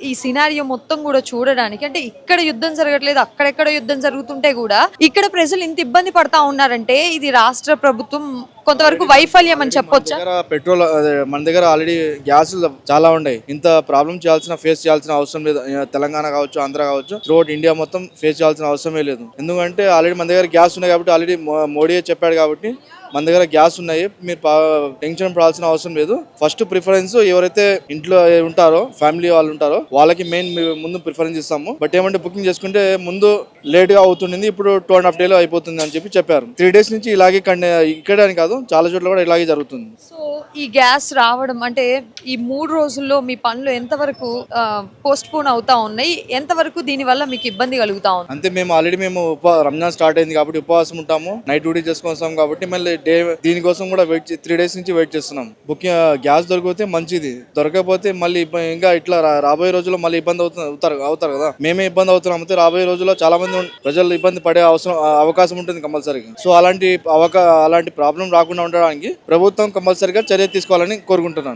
ఈ సినారియో మొత్తం కూడా చూడడానికి, అంటే ఇక్కడ యుద్ధం జరగట్లేదు, అక్కడెక్కడ యుద్ధం జరుగుతుంటే కూడా ఇక్కడ ప్రజలు ఇంత ఇబ్బంది పడతా ఉన్నారంటే ఇది రాష్ట్ర ప్రభుత్వం కొంతవరకు వైఫల్యం అని చెప్పొచ్చా? పెట్రోల్ మన దగ్గర ఆల్రెడీ గ్యాస్ చాలా ఉన్నాయి. ఇంత ప్రాబ్లం ఫేస్ చేయాల్సిన అవసరం లేదు. తెలంగాణ కావచ్చు, ఆంధ్ర కావచ్చు, త్రూఅవుట్ ఇండియా మొత్తం ఫేస్ చేయాల్సిన అవసరమే లేదు. ఎందుకంటే ఆల్రెడీ మన దగ్గర గ్యాస్ ఉన్నాయి కాబట్టి, ఆల్రెడీ మోడీ చెప్పాడు కాబట్టి మన దగ్గర గ్యాస్ ఉన్నాయి. మీరు టెన్షన్ పడాల్సిన అవసరం లేదు. ఫస్ట్ ప్రిఫరెన్స్ ఎవరైతే ఇంట్లో ఉంటారో, ఫ్యామిలీ వాళ్ళు ఉంటారో వాళ్ళకి మెయిన్ ముందు ప్రిఫరెన్స్ ఇస్తాము. బట్ ఏమంటే బుకింగ్ చేసుకుంటే ముందు లేట్ గా అవుతుంది, ఇప్పుడు 2.5 days అయిపోతుంది అని చెప్పారు. 3 days నుంచి ఇలాగే ఇక్కడ అని కాదు, చాలా చోట్ల కూడా ఇలాగే జరుగుతుంది. సో ఈ గ్యాస్ రావడం అంటే ఈ 3 రోజుల్లో మీ పనులు ఎంతవరకు పోస్ట్ పోన్ అవుతా ఉన్నాయి, ఎంతవరకు దీని వల్ల మీకు ఇబ్బంది కలుగుతా ఉంది? అంతే, మేము రంజాన్ స్టార్ట్ అయింది కాబట్టి ఉపవాసం ఉంటాము, నైట్ డ్యూటీ చేసుకొస్తాం కాబట్టి మళ్ళీ దీనికోసం కూడా 3 days నుంచి వెయిట్ చేస్తున్నాం. బుకింగ్ గ్యాస్ దొరికితే మంచిది, దొరకకపోతే మళ్ళీ ఇంకా ఇట్లా రాబోయే రోజుల్లో మళ్ళీ ఇబ్బంది అవుతారు కదా. మేమే ఇబ్బంది అవుతున్నాం. అయితే రాబోయే రోజుల్లో చాలా మంది ప్రజలు ఇబ్బంది పడే అవకాశం ఉంటుంది కంపల్సరీగా. సో అలాంటి ప్రాబ్లం రాకుండా ఉండడానికి ప్రభుత్వం కంపల్సరీగా చర్య తీసుకోవాలని కోరుకుంటున్నాను.